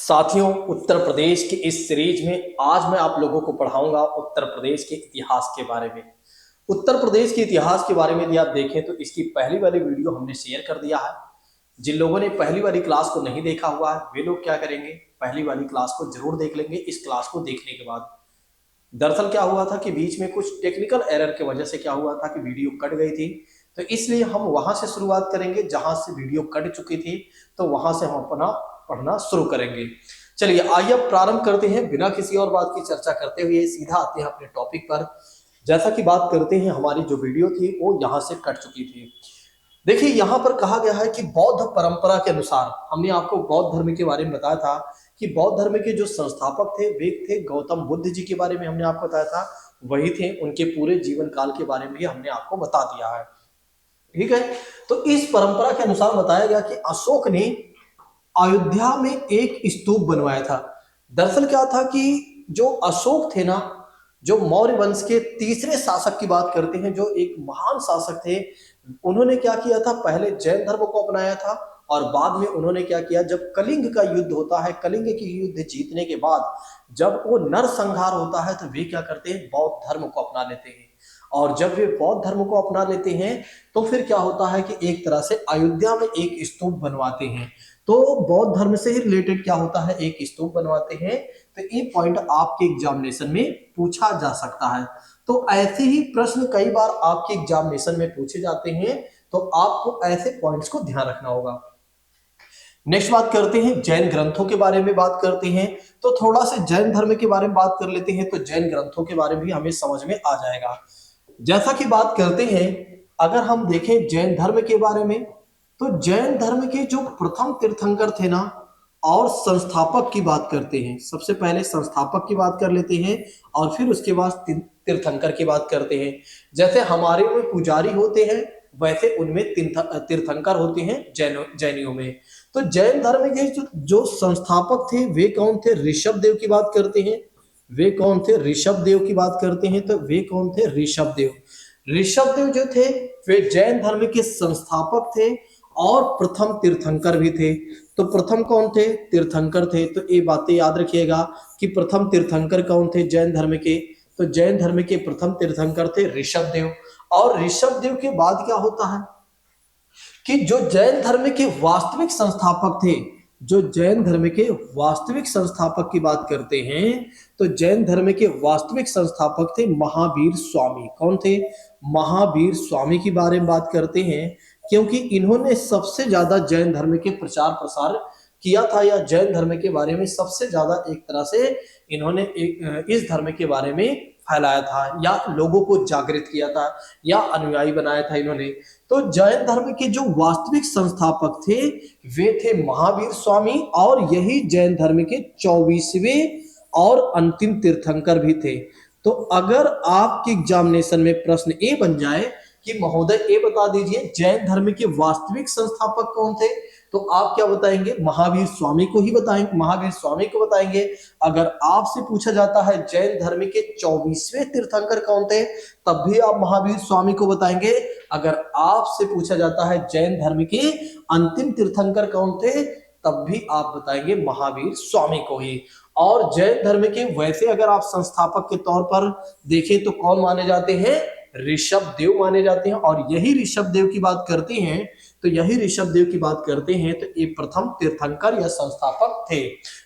साथियों, उत्तर प्रदेश की इस सीरीज में आज मैं आप लोगों को पढ़ाऊंगा उत्तर प्रदेश के इतिहास के बारे में। उत्तर प्रदेश के इतिहास के बारे में यदि आप देखें तो इसकी पहली वाली वीडियो हमने शेयर कर दिया है। जिन लोगों ने पहली वाली क्लास को नहीं देखा हुआ है वे लोग क्या करेंगे, पहली वाली क्लास को जरूर देख लेंगे। इस क्लास को देखने के बाद दरअसल क्या हुआ था कि बीच में कुछ टेक्निकल एरर की वजह से क्या हुआ था कि वीडियो कट गई थी, तो इसलिए हम वहां से शुरुआत करेंगे जहां से वीडियो कट चुकी थी, तो वहां से हम अपना पढ़ना शुरू करेंगे। चलिए आइए अब प्रारंभ करते हैं, बिना किसी और बात की चर्चा करते हुए सीधा आते हैं अपने टॉपिक पर। जैसा कि बात करते हैं, हमारी जो वीडियो थी वो यहाँ से कट चुकी थी। देखिए यहाँ पर कहा गया है कि बौद्ध परंपरा के अनुसार, हमने आपको बौद्ध धर्म के बारे में बताया था कि बौद्ध धर्म के जो संस्थापक थे वे थे गौतम बुद्ध जी के बारे में हमने आपको बताया था, वही थे। उनके पूरे जीवन काल के बारे में भी हमने आपको बता दिया है, ठीक है। तो इस परंपरा के अनुसार बताया गया कि अशोक ने अयोध्या में एक स्तूप बनवाया था। दरअसल क्या था कि जो अशोक थे ना, जो मौर्य वंश के तीसरे शासक की बात करते हैं, जो एक महान शासक थे, उन्होंने क्या किया था, पहले जैन धर्म को अपनाया था और बाद में उन्होंने क्या किया, जब कलिंग का युद्ध होता है, कलिंग की युद्ध जीतने के बाद जब वो नरसंहार होता है तो वे क्या करते हैं, बौद्ध धर्म को अपना लेते हैं। और जब वे बौद्ध धर्म को अपना लेते हैं तो फिर क्या होता है कि एक तरह से अयोध्या में एक स्तूप बनवाते हैं। तो बौद्ध धर्म से ही रिलेटेड क्या होता है, एक स्तूप बनवाते हैं। तो ये पॉइंट आपके एग्जामिनेशन में पूछा जा सकता है। तो ऐसे ही प्रश्न कई बार आपके एग्जामिनेशन में पूछे जाते हैं, तो आपको ऐसे पॉइंट्स को ध्यान रखना होगा। नेक्स्ट बात करते हैं, जैन ग्रंथों के बारे में बात करते हैं। तो थोड़ा सा जैन धर्म के बारे में बात कर लेते हैं, तो जैन ग्रंथों के बारे में भी हमें समझ में आ जाएगा। जैसा कि बात करते हैं, अगर हम देखें जैन धर्म के बारे में, तो जैन धर्म के जो प्रथम तीर्थंकर थे ना, और संस्थापक की बात करते हैं। सबसे पहले संस्थापक की बात कर लेते हैं और फिर उसके बाद तीर्थंकर की बात करते हैं। जैसे हमारे में पुजारी होते हैं, वैसे उनमें तीर्थंकर होते हैं जैनियों में। तो जैन धर्म के जो संस्थापक थे वे कौन थे, ऋषभ देव की बात करते हैं। वे कौन थे, ऋषभ देव की बात करते हैं। तो वे कौन थे, ऋषभ देव। ऋषभ देव जो थे वे जैन धर्म के संस्थापक थे और प्रथम तीर्थंकर भी थे। तो प्रथम कौन थे, तीर्थंकर थे। तो ये बातें याद रखिएगा कि प्रथम तीर्थंकर कौन थे जैन धर्म के। तो जैन धर्म के प्रथम तीर्थंकर थे ऋषभ देव। और ऋषभ देव के बाद क्या होता है कि जो जैन धर्म के वास्तविक संस्थापक थे, जो जैन धर्म के वास्तविक संस्थापक की बात करते हैं, तो जैन धर्म के वास्तविक संस्थापक थे महावीर स्वामी। कौन थे, महावीर स्वामी की बारे में बात करते हैं, क्योंकि इन्होंने सबसे ज्यादा जैन धर्म के प्रचार प्रसार किया था, या जैन धर्म के बारे में सबसे ज्यादा एक तरह से इन्होंने इस धर्म के बारे में फैलाया था, या लोगों को जागृत किया था, या अनुयायी बनाया था इन्होंने। तो जैन धर्म के जो वास्तविक संस्थापक थे वे थे महावीर स्वामी, और यही जैन धर्म के 24वें और अंतिम तीर्थंकर भी थे। तो अगर आपके एग्जामिनेशन में प्रश्न ए बन जाए कि महोदय ए बता दीजिए जैन धर्म के वास्तविक संस्थापक कौन थे, तो आप क्या बताएंगे, महावीर स्वामी को ही बताएंगे, महावीर स्वामी को बताएंगे। अगर आपसे पूछा जाता है जैन धर्म के 24वें तीर्थंकर कौन थे, तब भी आप महावीर स्वामी को बताएंगे। अगर आपसे पूछा जाता है जैन धर्म के अंतिम तीर्थंकर कौन थे, तब भी आप बताएंगे महावीर स्वामी को ही। और जैन धर्म के वैसे अगर आप संस्थापक के तौर पर देखें तो कौन माने जाते हैं, ऋषभ देव माने जाते हैं। और यही ऋषभ देव की बात करते हैं, तो यही ऋषभ देव की बात करते हैं, तो ये प्रथम तीर्थंकर या संस्थापक थे,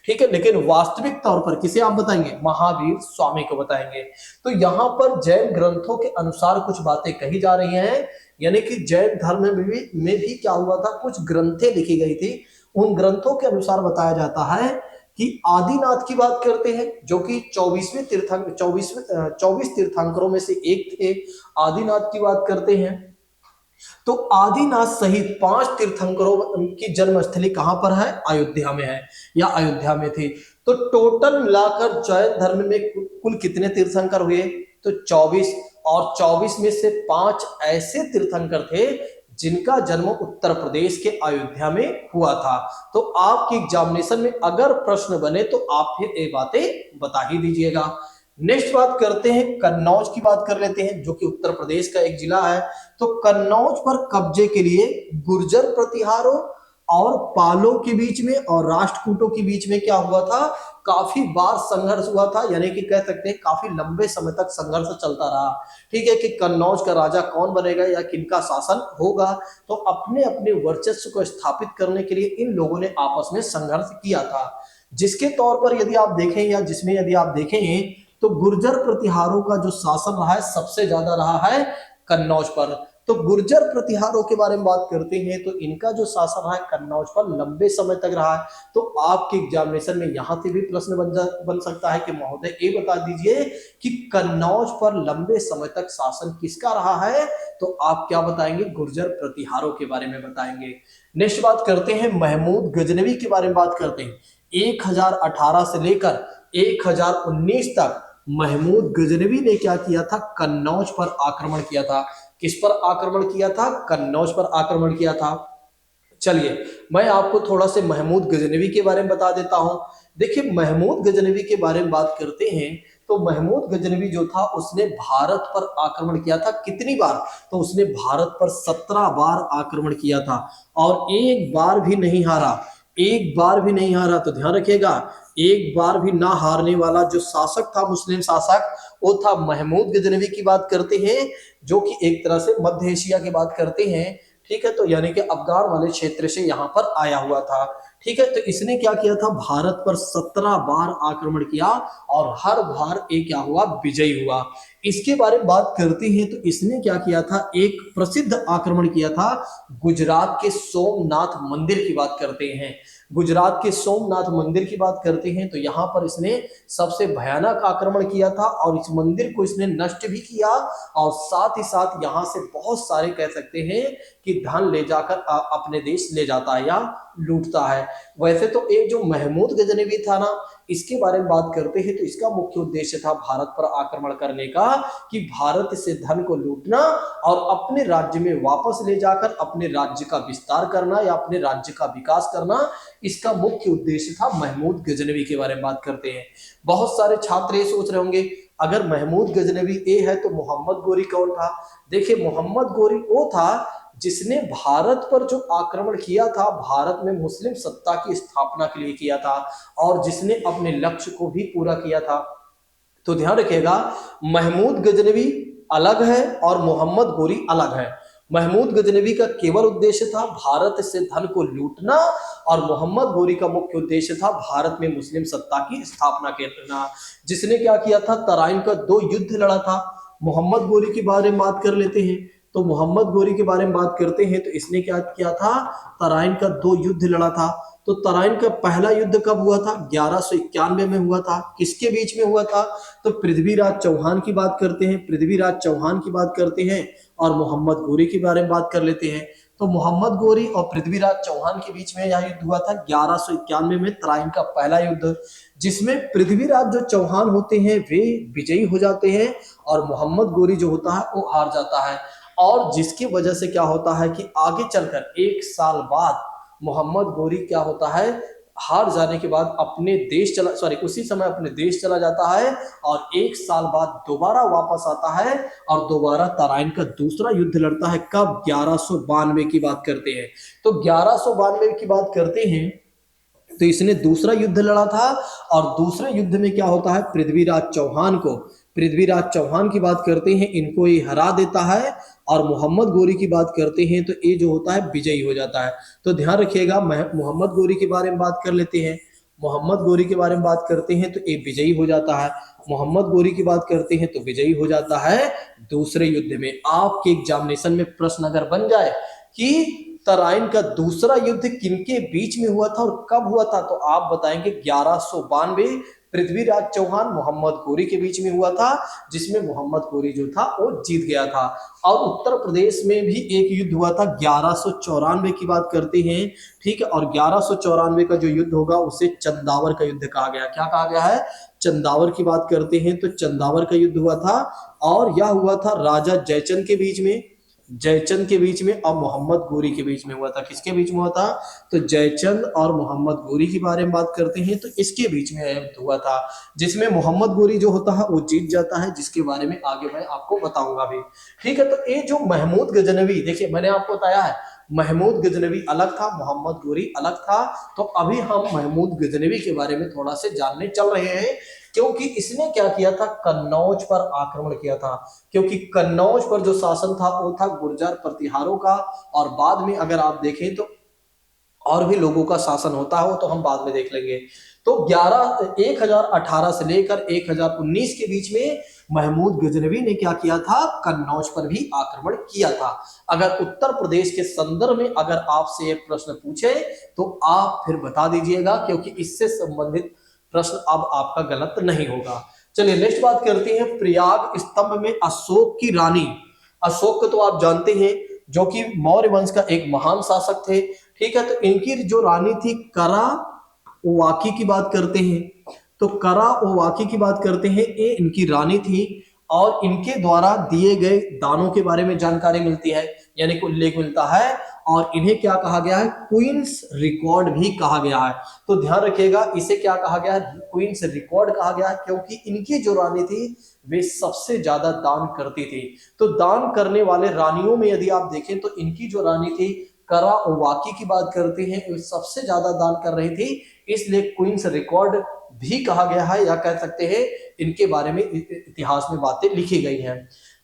ठीक है। लेकिन वास्तविक तौर पर किसे आप बताएंगे, महावीर स्वामी को बताएंगे। तो यहाँ पर जैन ग्रंथों के अनुसार कुछ बातें कही जा रही हैं, यानी कि जैन धर्म में भी क्या हुआ था, कुछ ग्रंथें लिखी गई थी। उन ग्रंथों के अनुसार बताया जाता है कि आदिनाथ की बात करते हैं, जो कि 24 तीर्थंकरों में से एक थे। आदिनाथ की बात करते हैं, तो आदिनाथ सहित 5 तीर्थंकरों की जन्मस्थली कहां पर है, अयोध्या में है, या अयोध्या में थे। तो टोटल मिलाकर जैन धर्म में कुल कितने तीर्थंकर हुए, तो 24। और 24 में से 5 ऐसे तीर्थंकर थे जिनका जन्म उत्तर प्रदेश के अयोध्या में हुआ था। तो आपके एग्जामिनेशन में अगर प्रश्न बने तो आप फिर ये बातें बता ही दीजिएगा। नेक्स्ट बात करते हैं, कन्नौज की बात कर लेते हैं, जो कि उत्तर प्रदेश का एक जिला है। तो कन्नौज पर कब्जे के लिए गुर्जर प्रतिहारों और पालों के बीच में और राष्ट्रकूटों के बीच में क्या हुआ था, काफी बार संघर्ष हुआ था, यानी कि कह सकते हैं काफी लंबे समय तक संघर्ष चलता रहा। ठीक है, कि कन्नौज का राजा कौन बनेगा या किनका शासन होगा। तो अपने अपने वर्चस्व को स्थापित करने के लिए इन लोगों ने आपस में संघर्ष किया था, जिसके तौर पर यदि आप देखें या जिसमें यदि आप देखें तो गुर्जर प्रतिहारों का जो शासन रहा है सबसे ज्यादा रहा है कन्नौज पर। तो गुर्जर प्रतिहारों के बारे में बात करते हैं तो इनका जो शासन रहा है कन्नौज पर लंबे समय तक रहा है। तो आपके एग्जामिनेशन में यहां से भी प्रश्न बन सकता है कि महोदय ये बता दीजिए कि कन्नौज पर लंबे समय तक शासन किसका रहा है। तो आप क्या बताएंगे, गुर्जर प्रतिहारों के बारे में बताएंगे। नेक्स्ट बात करते हैं महमूद गजनवी के बारे में बात करते हैं। 1018 से लेकर 1019 तक महमूद गजनवी ने क्या किया था, कन्नौज पर आक्रमण किया था। किस पर आक्रमण किया था, कन्नौज पर आक्रमण किया था। चलिए मैं आपको थोड़ा से महमूद गजनवी के बारे में बता देता हूं। देखिए महमूद गजनवी के बारे में बात करते हैं तो महमूद गजनवी जो था उसने भारत पर आक्रमण किया था। कितनी बार, तो उसने भारत पर 17 बार आक्रमण किया था और एक बार भी नहीं हारा, एक बार भी नहीं हारा। तो ध्यान रखिएगा, एक बार भी ना हारने वाला जो शासक था, मुस्लिम शासक, वो था महमूद गजनवी की बात करते हैं, जो कि एक तरह से मध्य एशिया की बात करते हैं। ठीक है, तो यानी कि अफगान वाले क्षेत्र से यहाँ पर आया हुआ था। ठीक है, तो इसने क्या किया था, भारत पर 17 बार आक्रमण किया और हर बार एक क्या हुआ, विजयी हुआ। इसके बारे में बात करते हैं तो इसने क्या किया था, एक प्रसिद्ध आक्रमण किया था गुजरात के सोमनाथ मंदिर की बात करते हैं। गुजरात के सोमनाथ मंदिर की बात करते हैं तो यहाँ पर इसने सबसे भयानक आक्रमण किया था और इस मंदिर को इसने नष्ट भी किया और साथ ही साथ यहाँ से बहुत सारे कह सकते हैं कि धन ले जाकर अपने देश ले जाता है या लूटता है। वैसे तो एक जो महमूद गजनवी था ना, इसके बारे में बात करते हैं तो इसका मुख्य उद्देश्य था भारत पर आक्रमण करने का, कि भारत से धन को लूटना और अपने राज्य में वापस ले जाकर अपने राज्य का विस्तार करना या अपने राज्य का विकास करना, इसका मुख्य उद्देश्य था। महमूद गजनवी के बारे में बात करते हैं। बहुत सारे छात्र ये सोच रहे होंगे अगर महमूद गजनवी ए है तो मोहम्मद गोरी कौन था। देखिए मोहम्मद गोरी वो था जिसने भारत पर जो आक्रमण किया था, भारत में मुस्लिम सत्ता की स्थापना के लिए किया था और जिसने अपने लक्ष्य को भी पूरा किया था। तो ध्यान रखिएगा, महमूद गजनवी अलग है और मोहम्मद गोरी अलग है। महमूद गजनवी का केवल उद्देश्य था भारत से धन को लूटना और मोहम्मद गोरी का मुख्य उद्देश्य था भारत में मुस्लिम सत्ता की स्थापना करना। जिसने क्या किया था, तराइन का 2 युद्ध लड़ा था। मोहम्मद गोरी के बारे में बात कर लेते हैं तो मोहम्मद गोरी के बारे में बात करते हैं तो इसने क्या किया था, तराइन का 2 युद्ध लड़ा था। तो तराइन का पहला युद्ध कब हुआ था, 1191 में हुआ था। किसके बीच में हुआ था, तो पृथ्वीराज चौहान की बात करते हैं, पृथ्वीराज चौहान की बात करते हैं और मोहम्मद गोरी के बारे में बात कर लेते हैं। तो मोहम्मद गोरी और पृथ्वीराज चौहान के बीच में यह युद्ध हुआ था 1191 में, तराइन का पहला युद्ध, जिसमें पृथ्वीराज जो चौहान होते हैं वे विजयी हो जाते हैं और मोहम्मद गोरी जो होता है वो हार जाता है। और जिसकी वजह से क्या होता है कि आगे चलकर 1 साल बाद मोहम्मद गोरी क्या होता है, हार जाने के बाद अपने देश उसी समय अपने देश चला जाता है और 1 साल बाद दोबारा वापस आता है और दोबारा तराइन का दूसरा युद्ध लड़ता है। कब, 1192 की बात करते हैं। तो 1192 की बात करते हैं तो इसने दूसरा युद्ध लड़ा था और दूसरे युद्ध में क्या होता है, पृथ्वीराज चौहान की बात करते हैं, इनको ये हरा देता है और मोहम्मद गोरी की बात करते हैं तो ये जो होता है विजयी हो जाता है। तो ध्यान रखिएगा, मोहम्मद गोरी के बारे में बात कर लेते हैं। मोहम्मद गोरी के बारे में बात करते हैं तो ये विजयी हो जाता है। मोहम्मद गोरी की बात करते हैं तो विजयी हो जाता है दूसरे युद्ध में। आपके एग्जामिनेशन में प्रश्न अगर बन जाए कि तराइन का दूसरा युद्ध किनके बीच में हुआ था और कब हुआ था, तो आप बताएंगे 1192 पृथ्वीराज चौहान मोहम्मद गोरी के बीच में हुआ था, जिसमें मोहम्मद गोरी जो था वो जीत गया था। और उत्तर प्रदेश में भी एक युद्ध हुआ था 1194 की बात करते हैं। ठीक है, और 1194 का जो युद्ध होगा उसे चंदावर का युद्ध कहा गया। क्या कहा गया है, चंदावर की बात करते हैं तो चंदावर का युद्ध हुआ था और यह हुआ था राजा जयचंद के बीच में, जयचंद के बीच में और मोहम्मद गोरी के बीच में हुआ था। किसके बीच में हुआ था, तो जयचंद और मोहम्मद गोरी के बारे में बात करते हैं तो इसके बीच में युद्ध हुआ था, जिसमें मोहम्मद गोरी जो होता है वो जीत जाता है, जिसके बारे में आगे मैं आपको बताऊंगा भी। ठीक है, तो ये जो महमूद गजनवी, देखिए मैंने आपको बताया है महमूद गजनवी अलग था, मोहम्मद गोरी अलग था। तो अभी हम महमूद गजनवी के बारे में थोड़ा से जानने चल रहे हैं, क्योंकि इसने क्या किया था, कन्नौज पर आक्रमण किया था। क्योंकि कन्नौज पर जो शासन था वो था गुर्जर प्रतिहारों का, और बाद में अगर आप देखें तो और भी लोगों का शासन होता है, वो तो हम बाद में देख लेंगे। तो 1018 से लेकर 1019 के बीच में महमूद गजनवी ने क्या किया था, कन्नौज पर भी आक्रमण किया था। अगर उत्तर प्रदेश के संदर्भ में अगर आपसे एक प्रश्न पूछे तो आप फिर बता दीजिएगा, क्योंकि इससे संबंधित प्रश्न अब आपका गलत नहीं होगा। चलिए नेक्स्ट बात करते हैं, प्रयाग स्तंभ में अशोक की रानी। अशोक को तो आप जानते हैं, जो कि मौर्य वंश का एक महान शासक थे। ठीक है, तो इनकी जो रानी थी करा ओवाकी की बात करते हैं। तो करा ओवाकी की बात करते हैं, ये इनकी रानी थी, और इनके द्वारा दिए गए दानों के बारे में जानकारी मिलती है, यानी कि उल्लेख मिलता है। और इन्हें क्या कहा गया है, क्वींस रिकॉर्ड भी कहा गया है। तो ध्यान रखिएगा, इसे क्या कहा गया है, क्वींस रिकॉर्ड कहा गया है, क्योंकि इनकी जो रानी थी वे सबसे ज्यादा दान करती थी। तो दान करने वाले रानियों में यदि आप देखें तो इनकी जो रानी थी करा ओवाकी की बात करते हैं, वे सबसे ज्यादा दान कर रही थी, इसलिए क्वींस रिकॉर्ड भी कहा गया है, या कह सकते हैं इनके बारे में इतिहास में बातें लिखी गई हैं।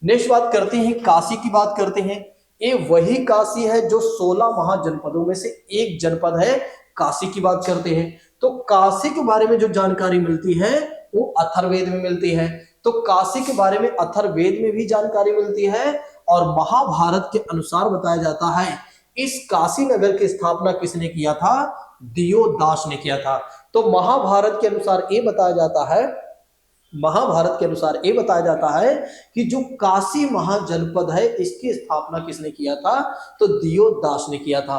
नेक्स्ट बात करते हैं, काशी की बात करते हैं। ये वही काशी है जो 16 महाजनपदों में से एक जनपद है, काशी की बात करते हैं। तो काशी के बारे में जो जानकारी मिलती है वो अथर्ववेद में मिलती है। तो काशी के बारे में अथर्ववेद में भी जानकारी मिलती है, और महाभारत के अनुसार बताया जाता है इस काशी नगर की स्थापना किसने किया था, दियोदास ने किया था। तो महाभारत के अनुसार ये बताया जाता है, महाभारत के अनुसार ये बताया जाता है कि जो काशी महाजनपद है इसकी स्थापना किसने किया था, तो दियोदास ने किया था।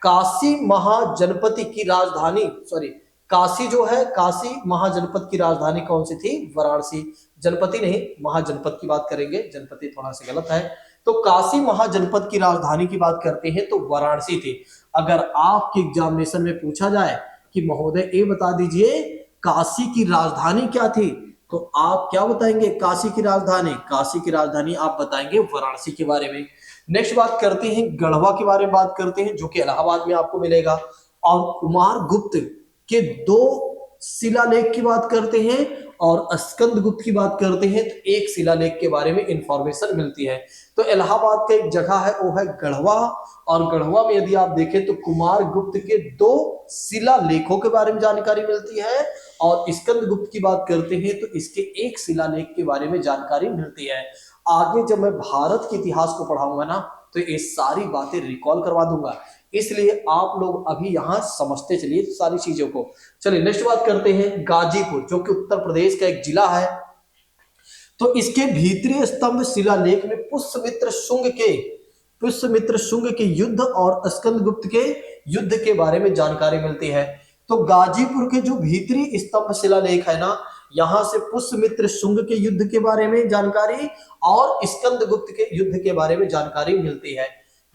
काशी महाजनपद की राजधानी, सॉरी, काशी जो है, काशी महाजनपद की राजधानी कौन सी थी, वाराणसी। जनपति नहीं, महाजनपद की बात करेंगे, जनपति थोड़ा सा गलत है। तो काशी महाजनपद की राजधानी की बात करते हैं तो वाराणसी थी। अगर आपके एग्जामिनेशन में पूछा जाए कि महोदय ये बता दीजिए काशी की राजधानी क्या थी, तो आप क्या बताएंगे, काशी की राजधानी, काशी की राजधानी आप बताएंगे वाराणसी के बारे में। नेक्स्ट बात करते हैं, गढ़वा के बारे में बात करते हैं, जो कि इलाहाबाद में आपको मिलेगा। और कुमार गुप्त के 2 शिलालेख की बात करते हैं, और स्कंद गुप्त की बात करते हैं, तो एक शिलालेख के बारे में इंफॉर्मेशन मिलती है। तो इलाहाबाद का एक जगह है वो है गढ़वा, और गढ़वा में यदि आप देखें तो कुमार गुप्त के 2 शिलालेखों के बारे में जानकारी मिलती है, और स्कंद गुप्त की बात करते हैं तो इसके एक शिलालेख के बारे में जानकारी मिलती है। आगे जब मैं भारत के इतिहास को पढ़ाऊंगा ना तो ये सारी बातें रिकॉल करवा दूंगा, इसलिए आप लोग अभी यहां समझते चलिए सारी चीजों को। चलिए नेक्स्ट बात करते हैं, गाजीपुर जो कि उत्तर प्रदेश का एक जिला है। तो इसके भीतरी स्तंभ शिलालेख में पुष्यमित्र शुंग के युद्ध और स्कंदगुप्त के युद्ध के बारे में जानकारी मिलती है। तो गाजीपुर के जो भीतरी स्तंभ शिलालेख है ना, यहां से पुष्यमित्र शुंग के युद्ध के बारे में जानकारी और स्कंदगुप्त के युद्ध के बारे में जानकारी मिलती है।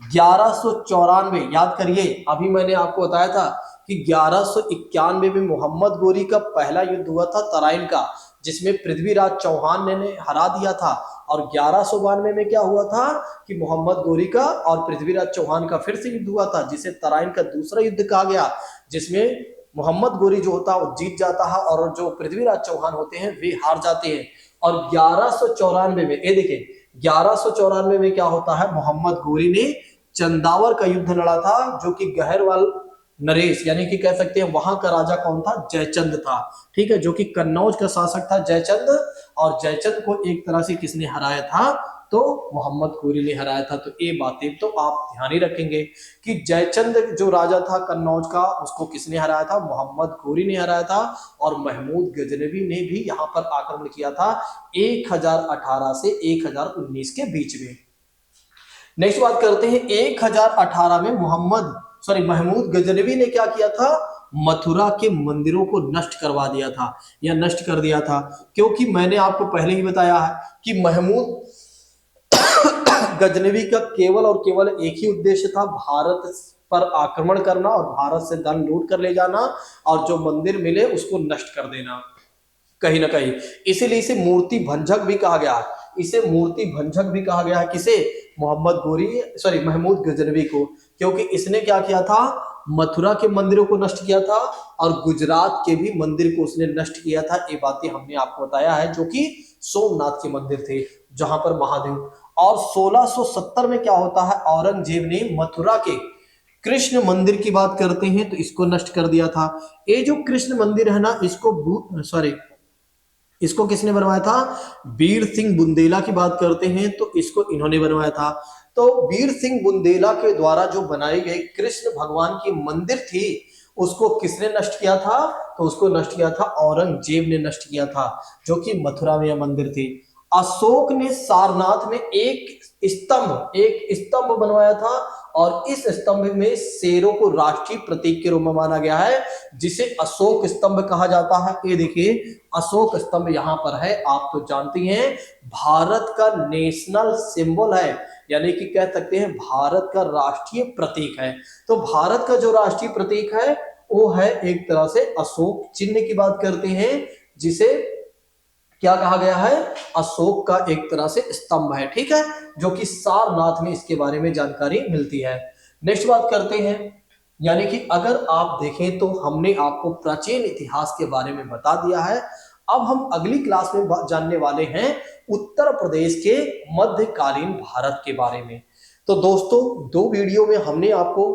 1194, याद करिए, अभी मैंने आपको बताया था कि 1191 में मोहम्मद गोरी का पहला युद्ध हुआ था तराइन का, जिसमें पृथ्वीराज चौहान ने हरा दिया था। और 1192 में क्या हुआ था कि मोहम्मद गोरी का और पृथ्वीराज चौहान का फिर से युद्ध हुआ था, जिसे तराइन का दूसरा युद्ध कहा गया, जिसमें मोहम्मद गोरी जो होता है वो जीत जाता है और जो पृथ्वीराज चौहान होते हैं वे हार जाते हैं। और 1194 में, ये देखिए 1194 में क्या होता है, मोहम्मद गोरी ने चंदावर का युद्ध लड़ा था, जो कि गहरवाल नरेश यानी कि कह सकते हैं वहां का राजा कौन था, जयचंद था। ठीक है, जो कि कन्नौज का शासक था जयचंद, और जयचंद को एक तरह से किसने हराया था, तो मोहम्मद गोरी ने हराया था। तो ये बातें तो आप ध्यान ही रखेंगे कि जयचंद जो राजा था कन्नौज का, उसको किसने हराया था, मोहम्मद गोरी ने हराया था। और महमूद गजनवी ने भी यहाँ पर आक्रमण किया था 1018 से 1019 के बीच में। नेक्स्ट बात करते हैं, 1018 में महमूद गजनवी ने क्या किया था, मथुरा के मंदिरों को नष्ट करवा दिया था या नष्ट कर दिया था। क्योंकि मैंने आपको पहले ही बताया है कि महमूद गजनवी का केवल और केवल एक ही उद्देश्य था, भारत पर आक्रमण करना और भारत से धन लूट कर ले जाना, और जो मंदिर मिले उसको नष्ट कर देना कहीं ना कहीं। इसीलिए इसे मूर्ति भंजक भी कहा गया है, इसे मूर्ति भंजक भी कहा गया है। किसे, महमूद गजनवी को, क्योंकि इसने क्या किया था, मथुरा के मंदिरों को नष्ट किया था और गुजरात के भी मंदिर को उसने नष्ट किया था। ये बातें हमने आपको बताया है, जो कि सोमनाथ के मंदिर थे जहां पर महादेव। और 1670 में क्या होता है, औरंगजेब ने मथुरा के कृष्ण मंदिर की बात करते हैं तो इसको नष्ट कर दिया था। ये जो कृष्ण मंदिर है ना, इसको किसने बनवाया था, वीर सिंह बुंदेला की बात करते हैं तो इसको इन्होंने बनवाया था। तो वीर सिंह बुंदेला के द्वारा जो बनाई गई कृष्ण भगवान की मंदिर थी, उसको किसने नष्ट किया था, तो उसको नष्ट किया था औरंगजेब ने नष्ट किया था, जो कि मथुरा में यह मंदिर थी। अशोक ने सारनाथ में एक स्तंभ बनवाया था और इस स्तंभ में शेरों को राष्ट्रीय प्रतीक के रूप में माना गया है, जिसे अशोक स्तंभ कहा जाता है। ये देखिए अशोक स्तंभ यहाँ पर है, आप तो जानती हैं भारत का नेशनल सिंबल है, यानी कि कह सकते हैं भारत का राष्ट्रीय प्रतीक है। तो भारत का जो राष्ट्रीय प्रतीक है वो है एक तरह से अशोक चिन्ह की बात करते हैं, जिसे क्या कहा गया है, अशोक का एक तरह से स्तंभ है, ठीक है, जो कि सारनाथ में इसके बारे में जानकारी मिलती है। नेक्स्ट बात करते हैं, यानी कि अगर आप देखें तो हमने आपको प्राचीन इतिहास के बारे में बता दिया है। अब हम अगली क्लास में जानने वाले हैं उत्तर प्रदेश के मध्यकालीन भारत के बारे में। तो दोस्तों, दो वीडियो में हमने आपको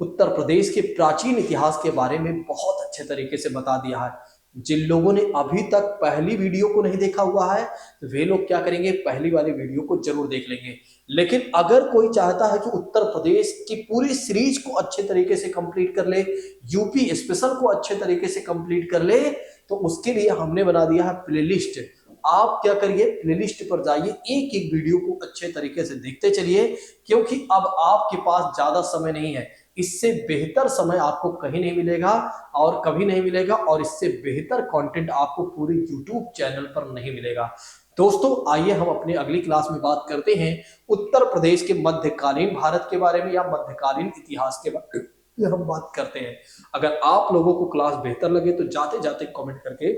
उत्तर प्रदेश के प्राचीन इतिहास के बारे में बहुत अच्छे तरीके से बता दिया है। जिन लोगों ने अभी तक पहली वीडियो को नहीं देखा हुआ है तो वे लोग क्या करेंगे, पहली वाली वीडियो को जरूर देख लेंगे। लेकिन अगर कोई चाहता है कि उत्तर प्रदेश की पूरी सीरीज को अच्छे तरीके से कंप्लीट कर ले, यूपी स्पेशल को अच्छे तरीके से कंप्लीट कर ले, तो उसके लिए हमने बना दिया है प्लेलिस्ट। आप क्या करिए, प्लेलिस्ट पर जाइए, एक एक वीडियो को अच्छे तरीके से देखते चलिए, क्योंकि अब आपके पास ज्यादा समय नहीं है। इससे बेहतर समय आपको कहीं नहीं मिलेगा और कभी नहीं मिलेगा, और इससे बेहतर कंटेंट आपको पूरे YouTube चैनल पर नहीं मिलेगा। दोस्तों, आइए हम अपनी अगली क्लास में बात करते हैं उत्तर प्रदेश के मध्यकालीन भारत के बारे में, या मध्यकालीन इतिहास के बारे में हम बात करते हैं। अगर आप लोगों को क्लास बेहतर लगे तो जाते जाते कमेंट करके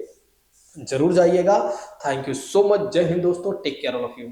जरूर जाइएगा। Thank you so much. जय हिंद दोस्तों, take care all of you.